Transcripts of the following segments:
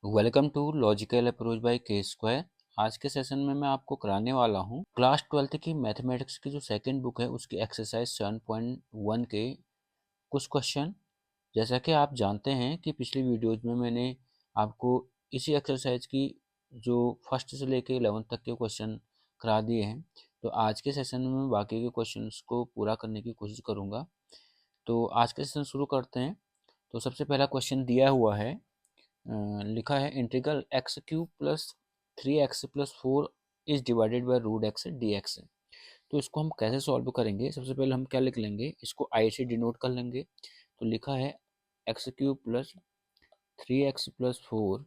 Welcome to logical approach by K square. आज के session में मैं आपको कराने वाला हूँ क्लास 12th की मैथमेटिक्स की जो सेकंड बुक है उसकी एक्सरसाइज 7.1 के कुछ क्वेश्चन। जैसा कि आप जानते हैं कि पिछली वीडियोज में मैंने आपको इसी एक्सरसाइज की जो फर्स्ट से लेके 11th तक के क्वेश्चन करा दिए हैं, तो आज के सेशन में मैं बाकी के क्वेश्चंस को पूरा करने की कोशिश करूँगा। तो आज के सेशन शुरू करते हैं। तो सबसे पहला क्वेश्चन दिया हुआ है, लिखा है integral x cube plus 3x+4 is divided by root x d x. तो इसको हम कैसे सॉल्व करेंगे? सबसे पहले हम क्या लिख लेंगे, इसको आई से डिनोट कर लेंगे। तो लिखा है x cube plus 3x+4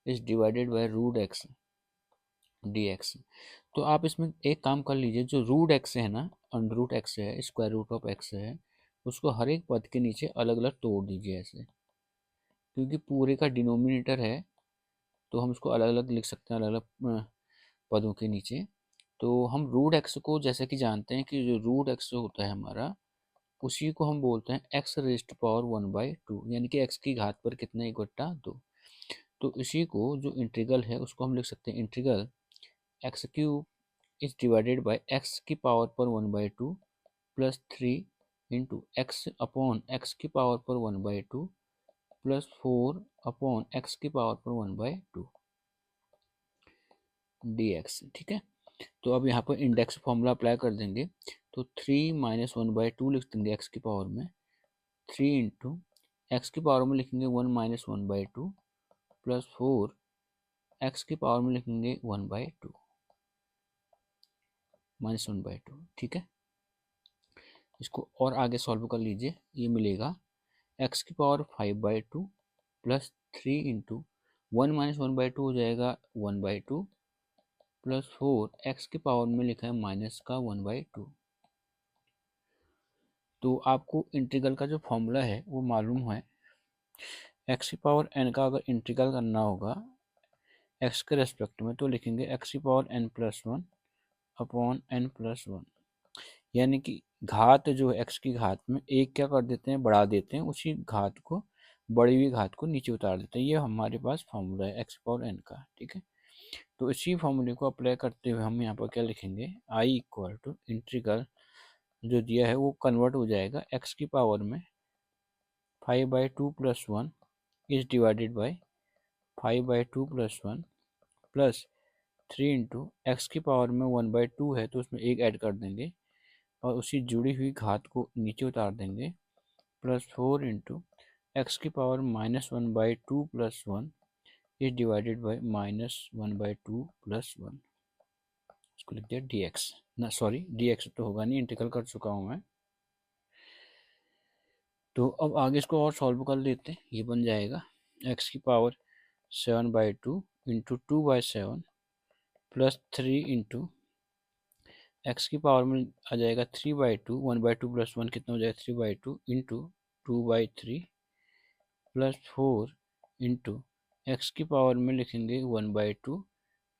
is divided by root x d x. तो आप इसमें एक काम कर लीजिए, जो रूट एक्स है ना, अंडर रूट एक्स है, स्क्वायर रूट ऑफ एक्स है, उसको हर एक पद के नीचे अलग अलग तोड़ दीजिए ऐसे, क्योंकि पूरे का डिनोमिनेटर है तो हम इसको अलग अलग लिख सकते हैं, अलग अलग पदों के नीचे। तो हम रूट एक्स को जैसे कि जानते हैं कि जो रूट एक्स होता है हमारा, उसी को हम बोलते हैं एक्स रेस्ट पावर 1/2, यानी कि एक्स की घात पर कितना, 1/2। तो इसी को जो इंटीग्रल है उसको हम लिख सकते हैं integral x cube is divided by x की पावर पर 1/2 plus 3 into x upon x की पावर पर 1/2 प्लस 4 अपॉन एक्स की पावर पर 1/2 dx। ठीक है, तो अब यहाँ पर इंडेक्स फॉर्मूला अप्लाई कर देंगे। तो 3 - 1/2 लिख देंगे एक्स की पावर में, 3 इंटू एक्स की पावर में लिखेंगे 1 - 1/2 प्लस 4 एक्स की पावर में लिखेंगे 1/2 -1/2। ठीक है, इसको और आगे सॉल्व कर लीजिए। ये मिलेगा एक्स की पावर 5/2 प्लस 3 इंटू 1 - 1/2 हो जाएगा 1/2 प्लस 4 एक्स की पावर में लिखा है माइनस का 1/2। तो आपको इंटीग्रल का जो फॉर्मूला है वो मालूम है। एक्स की पावर एन का अगर इंटीग्रल करना होगा एक्स के रेस्पेक्ट में, तो लिखेंगे एक्स की पावर n+1 अपॉन n+1, यानी कि घात जो है एक्स की घात में एक क्या कर देते हैं, बढ़ा देते हैं, उसी घात को, बड़ी हुई घात को नीचे उतार देते हैं। ये हमारे पास फॉर्मूला है एक्स पावर एन का। ठीक है, तो इसी फॉर्मूले को अप्लाई करते हुए हम यहाँ पर क्या लिखेंगे, आई इक्वल टू इंटीग्रल जो दिया है वो कन्वर्ट हो जाएगा एक्स की पावर में 5/2 plus 1 is divided by 5/2 plus 1 plus 3 into x की पावर में 1/2 है तो उसमें एक ऐड कर देंगे और उसी जुड़ी हुई घात को नीचे उतार देंगे, प्लस 4 इंटू एक्स की power -1/2 plus 1 is divided by -1/2 plus 1। इसको लिख दिया dx, ना सॉरी dx तो होगा नहीं, इंटीग्रल कर चुका हूँ मैं। तो अब आगे इसको और सॉल्व कर लेते हैं। ये बन जाएगा एक्स की power 7/2 into 2/7 plus 3 into x की पावर में आ जाएगा 3/2, 1/2 प्लस 1 कितना हो जाएगा 3/2 इंटू 2/3 प्लस 4 इंटू एक्स की पावर में लिखेंगे 1/2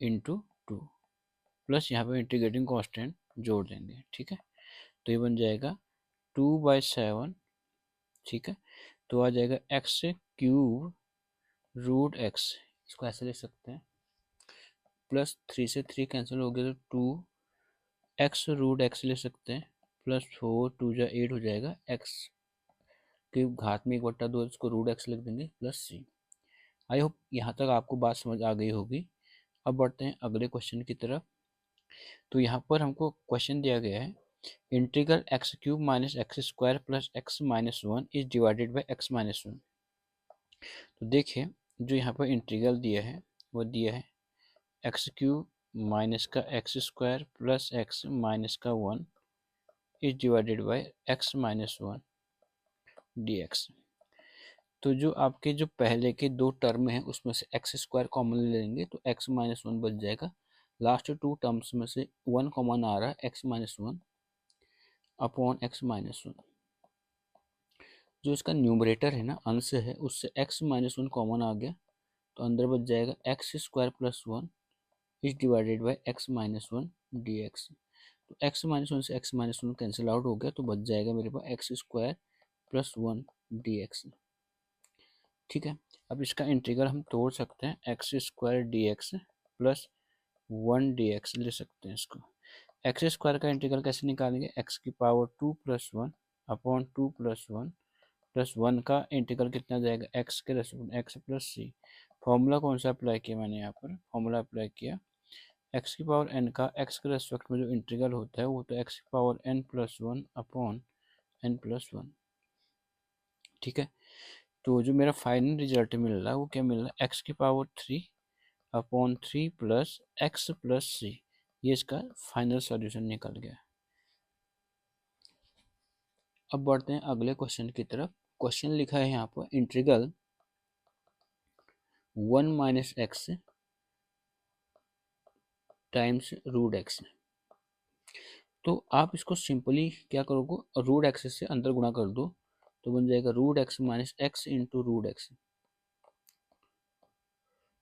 इंटू 2 प्लस यहाँ पे इंटीग्रेटिंग कांस्टेंट जोड़ देंगे। ठीक है, तो ये बन जाएगा 2/7। ठीक है, तो आ जाएगा एक्स क्यूब रूट एक्स, इसको ऐसे लिख सकते हैं, प्लस 3 से 3 कैंसिल हो गया तो 2x रूट एक्स ले सकते हैं, प्लस 4 × 2 = 8 हो जाएगा, एक्स के घात में 1/2 इसको रूट एक्स लिख देंगे प्लस c। आई होप यहाँ तक आपको बात समझ आ गई होगी। अब बढ़ते हैं अगले क्वेश्चन की तरफ। तो यहाँ पर हमको क्वेश्चन दिया गया है integral x cube minus x square plus x minus 1 is divided by x minus 1। तो देखिए, जो यहाँ पर इंटीग्रल दिया है वो दिया है एक्स क्यूब माइनस का x square plus x minus का 1 is divided by x minus 1 dx। तो जो आपके जो पहले के दो टर्म हैं उसमें से एक्स स्क्वायर कॉमन ले लेंगे तो एक्स माइनस 1 बच जाएगा। लास्ट टू टर्म्स में से 1 कॉमन आ रहा है, x minus 1 upon x minus 1। जो इसका न्यूमरेटर है ना, अंश है, उससे एक्स माइनस 1 कॉमन आ गया तो अंदर बच जाएगा x square plus 1 is divided by x minus 1 dx। तो एक्स माइनस 1 से एक्स माइनस 1 कैंसिल आउट हो गया तो बच जाएगा मेरे पास एक्स स्क्वायर प्लस 1 dx। ठीक है। अब इसका इंटीग्रल हम तोड़ सकते हैं, x square d x plus 1 dx ले सकते हैं इसको। एक्स स्क्वायर का इंटीग्रल कैसे निकालेंगे, एक्स की power 2 plus 1 upon 2 plus 1 plus 1 का इंटीग्रल कितना जाएगा, एक्स के respect x plus c. Formula कौन सा अप्लाई किया मैंने यहाँ पर, फॉर्मूला अप्लाई किया एक्स की पावर एन का एक्स के रेस्पेक्ट में जो इंटीग्रल होता है वो तो एक्स की power n plus 1 upon n plus 1। ठीक है, तो जो मेरा फाइनल रिजल्ट मिल रहा है वो क्या मिल रहा है, एक्स की power 3 upon 3 plus x plus c, ये इसका फाइनल सॉल्यूशन निकल गया। अब बढ़ते हैं अगले क्वेश्चन की तरफ। क्वेश्चन लिखा है यहाँ पर integral 1 minus x times root x. तो आप इसको सिंपली क्या करोगे, रूट एक्स से अंदर गुणा कर दो तो बन जाएगा root x minus x into root x.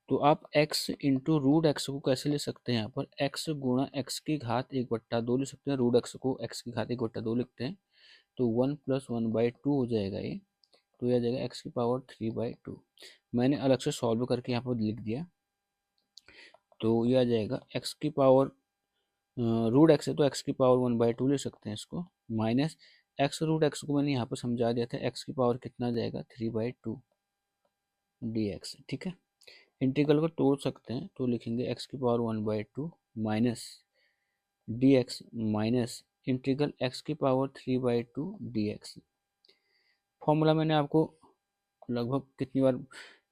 तो आप x इंटू रूट एक्स को कैसे ले सकते हैं, यहाँ पर x गुणा एक्स की घात 1/2 ले सकते हैं, रूट एक्स को x की घात 1/2 लिखते हैं तो 1 + 1/2 हो जाएगा ये। तो यह आ जाएगा x की पावर 3/2। मैंने अलग से सॉल्व करके यहाँ पर लिख दिया, तो यह आ जाएगा x की पावर रूट एक्स है तो x की पावर 1/2 ले सकते हैं इसको, माइनस x रूट एक्स को मैंने यहाँ पर समझा दिया था, x की पावर कितना जाएगा 3/2 dx। ठीक है, इंटीग्रल को तोड़ सकते हैं तो लिखेंगे x की power 1/2 minus dx minus integral x की पावर 3/2 dx। फॉर्मूला मैंने आपको लगभग कितनी बार,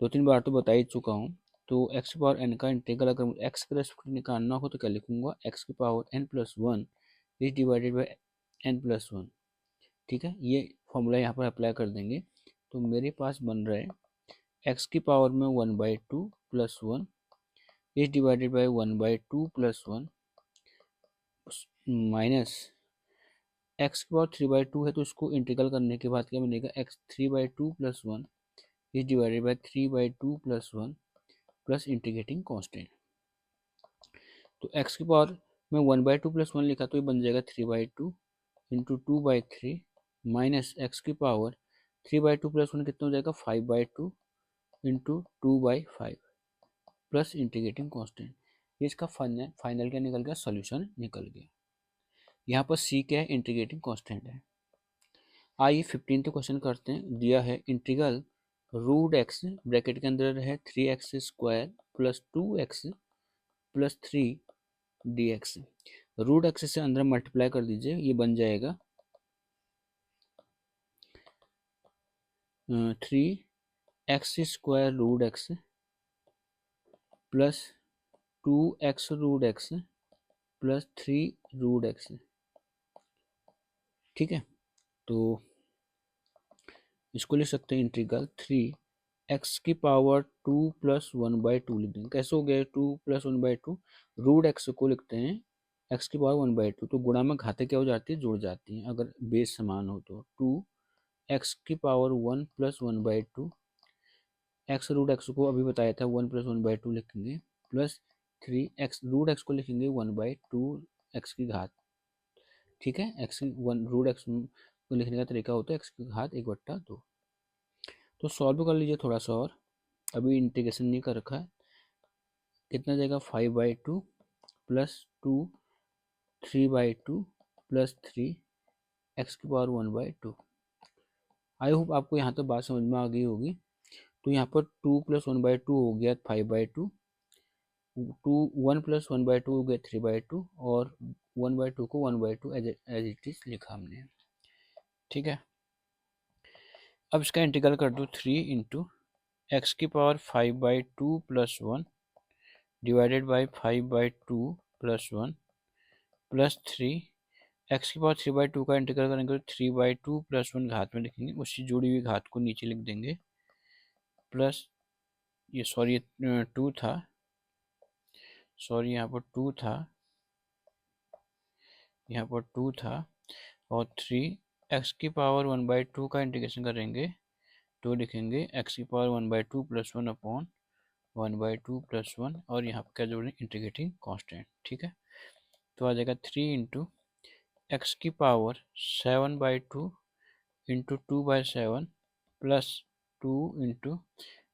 2-3 बार तो बता ही चुका हूँ। तो x की पावर n का इंटीग्रल अगर मुझे x के रेस्पेक्ट निकालना हो तो क्या लिखूंगा, x की power n+1 is divided by n+1। ठीक है, ये फॉर्मूला यहाँ पर अप्लाई कर देंगे तो मेरे पास बन रहा है x की पावर में 1/2 plus 1 is divided by 1/2 plus 1 minus x की पावर 3/2 है तो इसको इंटीग्रल करने के बाद क्या बनेगा, x 3/2 plus 1 is divided by 3/2 plus 1 plus integrating constant. तो x की पावर में 1/2 प्लस 1 लिखा तो ये बन जाएगा 3/2 इंटू 2/3 माइनस एक्स की पावर 3/2 प्लस 1 कितना हो जाएगा 5/2 इंटू 2/5 प्लस इंटीग्रेटिंग कांस्टेंट। ये इसका फाइनल क्या निकल गया, सॉल्यूशन निकल गया। यहाँ पर c क्या है, इंटीग्रेटिंग कांस्टेंट है। आइए 15th क्वेश्चन करते हैं। दिया है इंटीग्रल रूट एक्स ब्रैकेट के अंदर है 3x² plus 2x plus 3 dx। Root x से अंदर मल्टीप्लाई कर दीजिए, ये बन जाएगा 3x² root x plus 2x root x plus 3 root x. ठीक है, तो इसको लिख सकते हैं इंटीग्रल 3x की पावर 2 + 1/2 लिख देंगे। कैसे हो गया 2 + 1/2, रूट एक्स को लिखते हैं x की पावर 1/2 तो गुणा में घातें क्या हो जाती है, जुड़ जाती हैं अगर बेस समान हो तो 2x की पावर 1 + 1/2, x रूट एक्स को अभी बताया था 1 + 1/2 लिखेंगे प्लस 3x रूट एक्स को लिखेंगे 1/2 x की घात। ठीक है, x वन रूट एक्स को लिखने का तरीका होता है x की घात 1/2। तो सॉल्व कर लीजिए थोड़ा सा और, अभी इंटीग्रेशन नहीं कर रखा है। कितना जाएगा 5/2 प्लस 2 3/2 प्लस 3 एक्स की पावर 1/2। आई होप आपको यहाँ तक बात समझ में आ गई होगी। तो यहाँ पर 2 + 1/2 हो गया 5/2, 1 + 1/2 हो गया 3/2 और 1/2 को 1/2 एज इट इज लिखा हमने। ठीक है, अब इसका इंटीग्रल कर दो 3 इंटू एक्स की power 5/2 plus 1 divided by 5/2 plus 1 plus 3 x की पावर 3/2 का इंटीग्रल करेंगे तो 3/2 प्लस 1 घात में लिखेंगे, उसकी जुड़ी हुई घात को नीचे लिख देंगे प्लस ये सॉरी 2 था, सॉरी यहाँ पर 2 था, यहाँ पर 2 था और 3 एक्स की पावर 1/2 का इंटीग्रेशन करेंगे तो लिखेंगे एक्स की पावर 1/2 प्लस 1 अपॉन 1/2 प्लस 1 और यहाँ पर क्या जोड़ें इंटीग्रेटिंग कांस्टेंट। ठीक है, तो आ जाएगा 3 इंटू एक्स की power 7/2 into 2/7 plus two into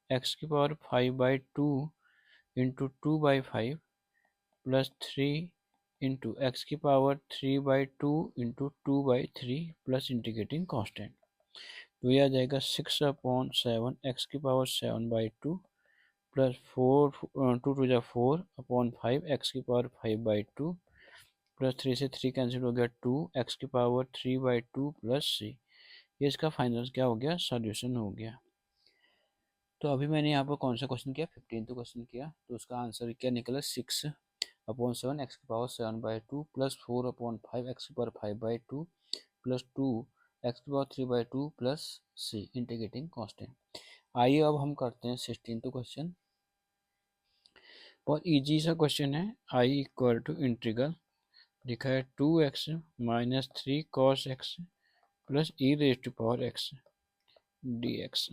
x की power 5/2 into 2/5 plus 3 into x की power 3/2 into 2/3 plus integrating constant. तो यह आ जाएगा 6/7 एक्स की पावर 7/2 प्लस 4 एक्स की पावर 5/2 प्लस 3 से 3 कैंसिल हो गया 2 एक्स की पावर 3/2 प्लस सी। ये इसका फाइनल क्या हो गया, सॉल्यूशन हो गया। तो अभी मैंने यहाँ पर कौन सा क्वेश्चन किया, 15th क्वेश्चन किया। तो उसका आंसर क्या निकला, 6/7 एक्स की पावर 7/2 प्लस 4/5 एक्स की पावर 5/2 प्लस 2 एक्स की पावर 3/2 प्लस सी इंटीग्रेटिंग कांस्टेंट। आइए अब हम करते हैं 16th क्वेश्चन। बहुत इजी सा क्वेश्चन है। आई इक्वल टू इंटीग्रल लिखा है 2x minus 3 cos x plus e raise to power x d x.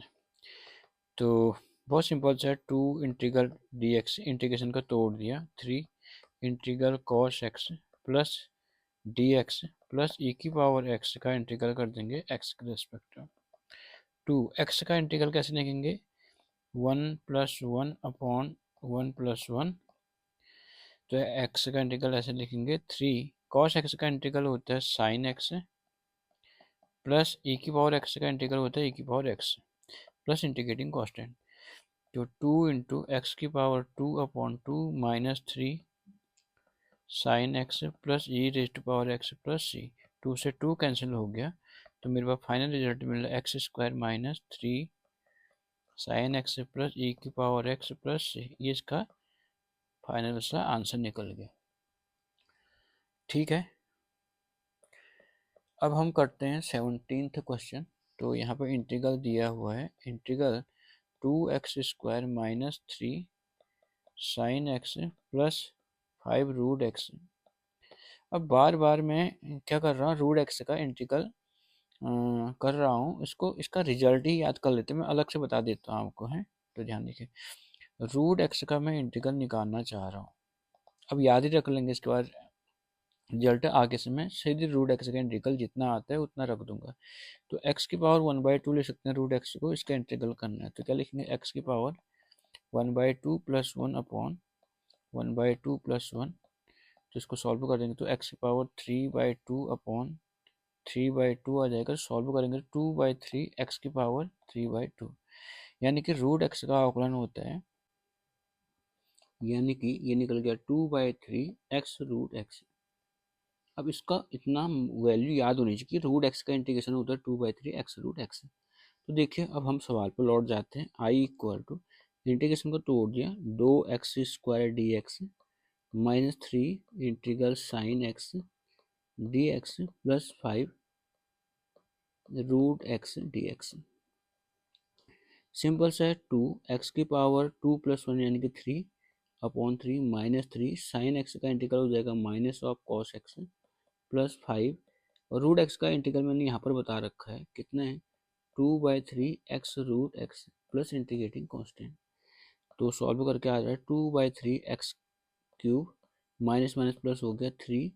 तो बहुत सिंपल सा है, 2 इंटीग्रल डी एक्स इंटीग्रेशन का तोड़ दिया, 3 integral cos x plus d x plus e की पावर एक्स का इंटीग्रल कर देंगे एक्स के रेस्पेक्ट में। 2 एक्स का इंटीग्रल कैसे लिखेंगे, 1+1/1+1। तो एक्स का इंटीग्रल ऐसे लिखेंगे 3 कॉस एक्स का इंटीग्रल होता है साइन एक्स प्लस ई की पावर एक्स का इंटीग्रल होता है ई की power x plus integrating constant. तो 2 इंटू एक्स की power 2/2 minus 3 sine x plus e raise to power x plus c. 2 से 2 कैंसिल हो गया, तो मेरे पास फाइनल रिजल्ट मिला x² minus 3 sine x plus e की पावर एक्स प्लस सी। ये इसका फाइनल सा आंसर निकल गया। ठीक है, अब हम करते हैं 17th क्वेश्चन। तो यहाँ पर इंटीग्रल दिया हुआ है, integral 2x² minus 3 sine x plus 5 root x. अब बार बार मैं क्या कर रहा हूँ, रूट एक्स का इंटीग्रल कर रहा हूँ, इसका रिजल्ट ही याद कर लेते हैं। मैं अलग से बता देता हूँ आपको, है तो ध्यान देखिए। रूट एक्स का मैं इंटीग्रल निकालना चाह रहा हूँ, अब याद ही रख लेंगे। इसके बाद रिजल्ट आगे से मैं सीधे रूट एक्स का इंटीग्रल जितना आता है उतना रख दूंगा। तो x की पावर 1/2 ले सकते हैं रूट एक्स को, इसका इंटीग्रल करना है। तो क्या लिखेंगे, x की पावर 1/2 प्लस 1/2 प्लस 1। तो इसको सॉल्व कर देंगे तो x की पावर 3/2 आ जाएगा। सॉल्व करेंगे 2/3 x की पावर 3/2, यानी कि रूट एक्स का आकलन होता है, यानी कि ये निकल गया 2/3 x रूट एक्स। अब इसका इतना वैल्यू याद होनी चाहिए कि रूट एक्स का इंटीग्रेशन होता है 2/3 x रूट एक्स। तो देखिए अब हम सवाल पर लौट जाते हैं। आई इक्वल टू इंटीग्रेशन को तोड़ दिया, 2x² dx minus 3 integral sine x dx plus 5 root x dx। Simple सा है, 2x की पावर 2 प्लस 1 यानी कि 3/3 माइनस 3 साइन एक्स का इंटीग्रल हो जाएगा minus of cos x plus 5 और रूट एक्स का इंटीग्रल मैंने यहाँ पर बता रखा है कितना है, 2/3 x root x plus integrating constant. तो सॉल्व करके आ रहा है 2/3 x³ माइनस माइनस प्लस हो गया 3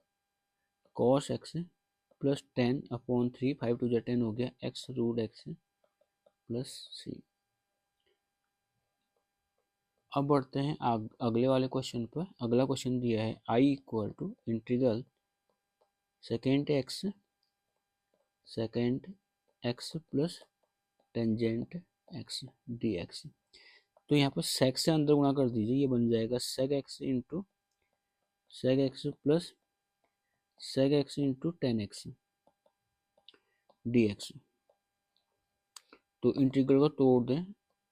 कॉस एक्स प्लस 10/3 5 2 10 हो गया x रूट एक्स प्लस सी। अब बढ़ते हैं अगले वाले क्वेश्चन पर। अगला क्वेश्चन दिया है I equal to integral second x plus tangent x dx। तो यहाँ पर सेक से अंदर गुणा कर दीजिए, ये बन जाएगा sec x into sec x plus sec x into 10x dx। तो इंटीग्रल को तोड़ दें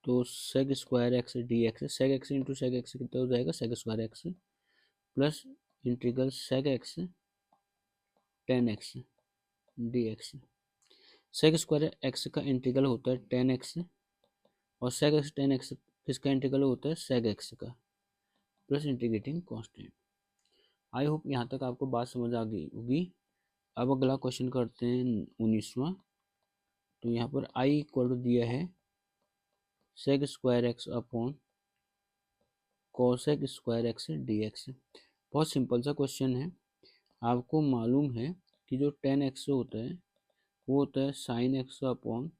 तो sec² x dx, sec x into sec x कितना हो जाएगा, sec² x plus integral sec x 10x dx। sec² x का इंटीग्रल होता है 10x और sec x 10x किसका इंटीग्रल होता है, sec x का plus integrating constant. I hope यहाँ तक आपको बात समझ आ गई होगी। अब अगला क्वेश्चन करते हैं 19वां। तो यहाँ पर आई इक्वल टू दिया है sec² x upon cosec² x dx। बहुत सिंपल सा क्वेश्चन है। आपको मालूम है कि जो 10x होता है वो होता है sine x upon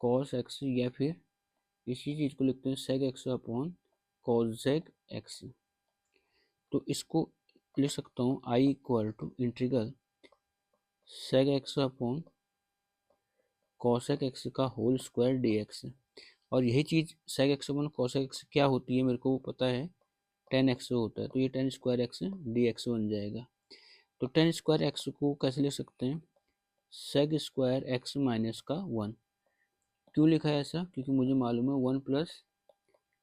cos x, या फिर इसी चीज़ को लिखते हैं sec x upon cosec x. तो इसको लिख सकता हूँ I equal to integral sec x upon cosec x का होल स्क्वायर डी एक्स। और यही चीज़ sec x upon cosec x क्या होती है मेरे को पता है, टेन एक्स होता है, तो ये ten square x d x बन जाएगा। तो टेन स्क्वायर एक्स को कैसे लिख सकते हैं, सेक स्क्वायर एक्स माइनस का वन। क्यों लिखा है ऐसा, क्योंकि मुझे मालूम है one plus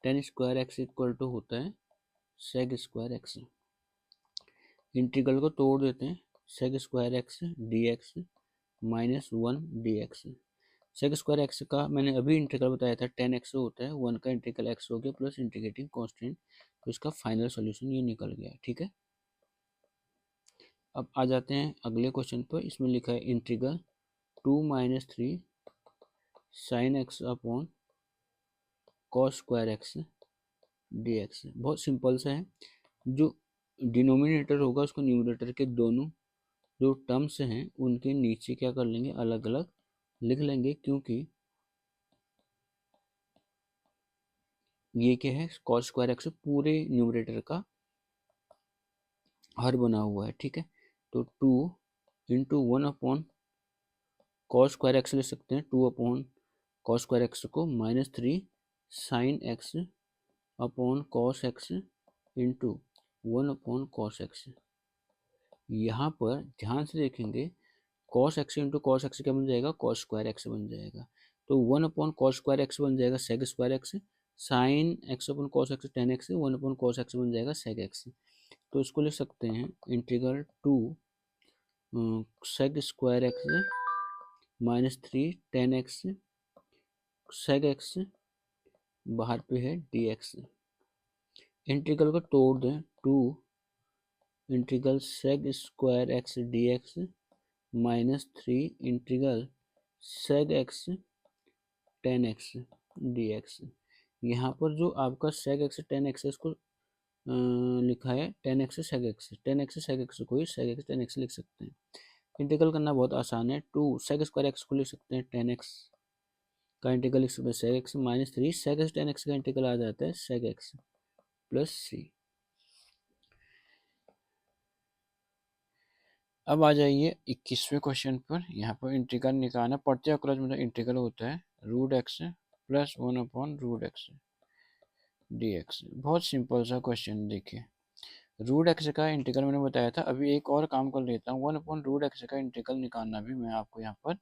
tan square x equal to होता है सेक स्क्वायर एक्स। इंटीग्रल को तोड़ देते हैं, sec square x d x minus one d x. Sec square x का मैंने अभी इंटीग्रल बताया था टेन एक्स होता है, वन का इंटीग्रल एक्स हो गया प्लस इंटीग्रेटिंग कांस्टेंट, तो इसका फाइनल सॉल्यूशन ये निकल गया। ठीक है, अब आ जाते हैं अगले क्वेश्चन पर। इसमें लिखा है integral two minus three sine x upon cos square x d x. बहुत सिंपल सा है, जो डिनोमिनेटर होगा उसको न्यूमरेटर के दोनों जो टर्म्स हैं उनके नीचे क्या कर लेंगे, अलग अलग लिख लेंगे, क्योंकि ये क्या है, कॉस स्क्वायर एक्स पूरे न्यूमरेटर का हर बना हुआ है। ठीक है, तो two into one upon cos square x ले सकते हैं, two upon cos square x को minus three sine x upon cos x into one upon cos x. यहाँ पर ध्यान से देखेंगे, cos x into cos x क्या बन जाएगा, कॉस स्क्वायर एक्स बन जाएगा। तो one upon cos square x बन जाएगा sec square x, sine x upon cos x tan x, one upon cos x बन जाएगा सेक एक्स। तो इसको लिख सकते हैं integral two sec square x minus three tan x sec x, बाहर पे है डी एक्स। इंटीग्रल को तोड़ दें, two integral sec square x d x minus three integral sec x tan x d x. यहाँ पर जो आपका सेक एक्स टेन एक्स इसको लिखा है tan x sec x, tan x sec x को ही सेक एक्स टेन एक्स लिख सकते हैं। इंटीग्रल करना बहुत आसान है, टू सेक स्क्वायर एक्स को लिख सकते हैं टेन एक्स का इंटीग्रल लिख सकते हैं sec x minus three sec x tan x का इंटीग्रल आ जाता है सेक एक्स प्लस सी। अब आ जाइए 21वें क्वेश्चन पर। यहाँ पर इंटीग्रल निकालना, प्रत्येक अक्रॉस मतलब इंटीग्रल होता है root x plus one upon root x d x. बहुत सिंपल सा क्वेश्चन देखिए, रूट एक्स का इंटीग्रल मैंने बताया था। अभी एक और काम कर लेता हूँ, वन अपॉन रूट एक्स का इंटीग्रल निकालना भी मैं आपको यहाँ पर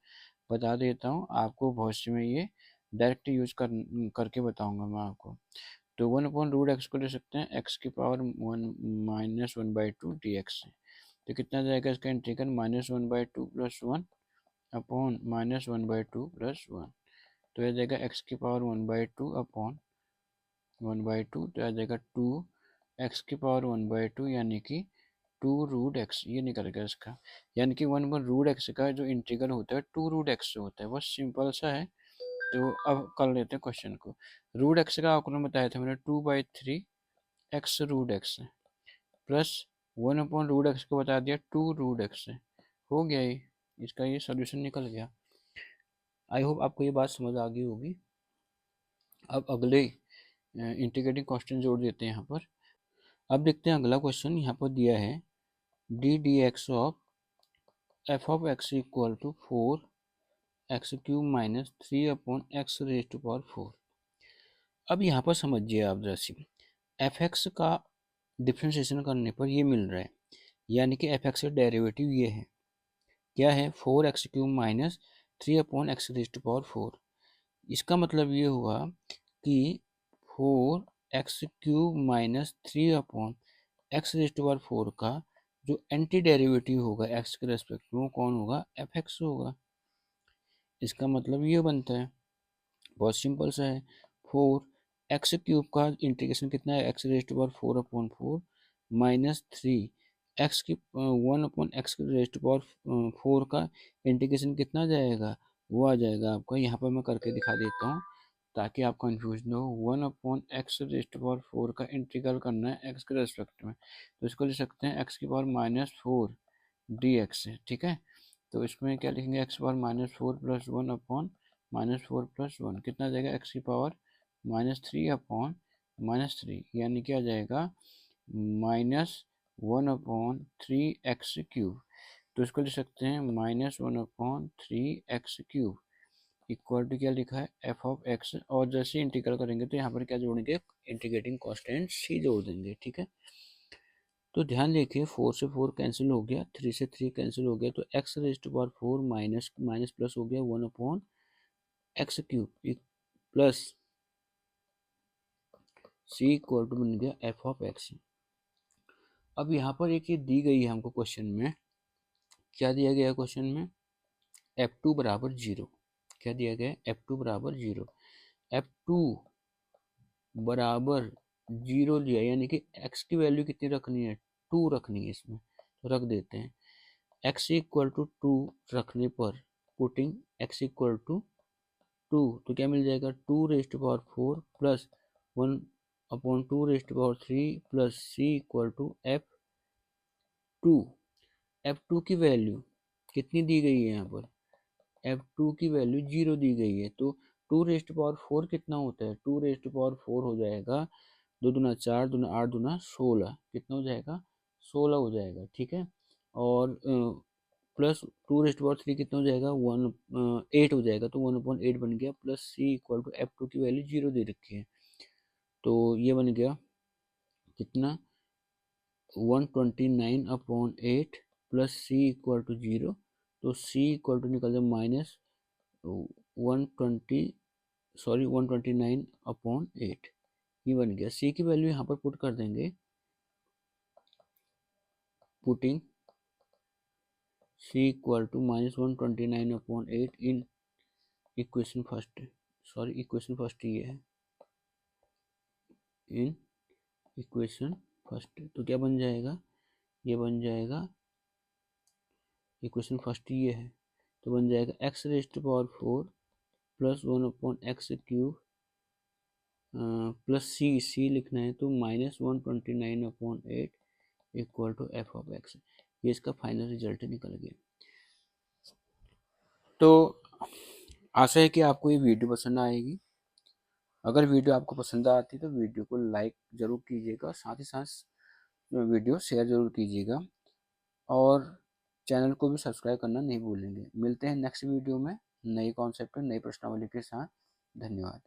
बता देता हूँ। आपको भविष्य में ये डायरेक्ट यूज करके बताऊंगा मैं आपको। तो वन अपॉन रूट एक्स को ले सकते हैं एक्स की power one minus one by two D x. तो कितना जाएगा इसका integral, minus one by two plus one upon minus one by two plus one. तो यह जाएगा एक्स की power one by two upon one by two, तो आ जाएगा टू एक्स की पावर वन बाई टू, यानी कि टू रूट एक्स। ये निकल गया इसका, यानी कि वन बाई रूट एक्स का जो इंटीग्रल होता है टू रूट एक्स से होता है। बस सिंपल सा है। तो अब कर लेते हैं क्वेश्चन को। रूट एक्स का आपको बताया था मैंने two by three x root x plus one upon root x को बता दिया टू रूट एक्स। हो गया ये, इसका ये सोल्यूशन निकल गया। आई होप आपको ये बात समझ आ गई होगी। अब अगले इंटीग्रेटिंग कांस्टेंट जोड़ देते हैं यहाँ पर। अब देखते हैं अगला क्वेश्चन। यहाँ पर दिया है d d x of f of x equal to four x cube minus three upon x raise to power four. अब यहाँ पर समझिए आप जरा सी, एफ एक्स का डिफ्रेंशिएशन करने पर ये मिल रहा है, यानी कि एफ एक्स का डेरिवेटिव ये है, क्या है, four x cube minus three upon x raise to power four. इसका मतलब ये हुआ कि four x cube minus three upon x raise to power four का जो एंटी डेरिवेटिव होगा एक्स के रेस्पेक्ट में, वो कौन होगा, एफ एक्स होगा। इसका मतलब ये बनता है, बहुत सिंपल सा है, फोर एक्स क्यूब का इंटीग्रेशन कितना है, x raise to power four upon four minus three x की one upon x raise to power four का इंटीग्रेशन कितना जाएगा, वो आ जाएगा आपका, यहाँ पर मैं करके दिखा देता हूँ ताकि आप कंफ्यूज ना हो। One upon x raise to power four का इंटीग्रल करना है एक्स के रेस्पेक्ट में, तो इसको लिख सकते हैं एक्स की power minus four D x. ठीक है, तो इसमें क्या लिखेंगे, x power minus four plus one upon -4 + 1 कितना आ जाएगा, x की पावर -3 अपॉन -3, यानी क्या आ जाएगा -1/3x³। तो इसको लिख सकते हैं -1/3x³ इक्वल टू क्या लिखा है, f(x), और जैसे इंटीग्रल करेंगे तो यहाँ पर क्या जोड़ेंगे, इंटीग्रेटिंग कांस्टेंट c जोड़ देंगे। ठीक है, तो ध्यान देखिए 4 से 4 कैंसिल हो गया, 3 से 3 कैंसिल हो गया, तो x⁴ माइनस माइनस प्लस हो गया 1/x³ plus c equal to बन गया f(x). अब यहाँ पर एक ये दी गई है हमको क्वेश्चन में, क्या दिया गया है क्वेश्चन में, f2 बराबर 0। क्या दिया गया है, f2 बराबर 0, f2 बराबर 0 दिया, यानी कि x की वैल्यू कितनी रखनी है, 2 रखनी है इसमें, तो रख देते हैं। x इक्वल टू 2 रखने पर पुटिंग x इक्वल टू 2, तो क्या मिल जाएगा, 2⁴ plus 1/2⁴ plus c equal to f2। f2 की वैल्यू कितनी दी गई है, यहाँ पर f2 की वैल्यू 0 दी गई है, तो 2⁴ कितना होता है, 2⁴ हो जाएगा 2 दूना 4, दूना 8, दूना 16, कितना हो जाएगा, 16 हो जाएगा। ठीक है, और प्लस 2⁴ कितना हो जाएगा, 8 हो जाएगा, तो 1/8 बन गया, plus c equal to f2 की वैल्यू 0 दे रखी है, तो ये बन गया कितना, 129/8 प्लस c इक्वल टू 0, तो c इक्वल टू निकल जाए -129/8, ये बन गया। c की वैल्यू यहाँ पर पुट कर देंगे, putting c equal to -129/8 in equation first, equation first ये है, इन इक्वेशन फर्स्ट, तो क्या बन जाएगा, ये बन जाएगा, इक्वेशन फर्स्ट ये है, तो बन जाएगा x⁴ plus 1/x³ plus c लिखना है, तो -129/8 इक्वल टू f(x), ये इसका फाइनल रिजल्ट निकल गया। तो आशा है कि आपको ये वीडियो पसंद आएगी। अगर वीडियो आपको पसंद आती है तो वीडियो को लाइक ज़रूर कीजिएगा, साथ ही साथ वीडियो शेयर ज़रूर कीजिएगा, और चैनल को भी सब्सक्राइब करना नहीं भूलेंगे। मिलते हैं नेक्स्ट वीडियो में नई कॉन्सेप्ट नई प्रश्नावली के साथ। धन्यवाद।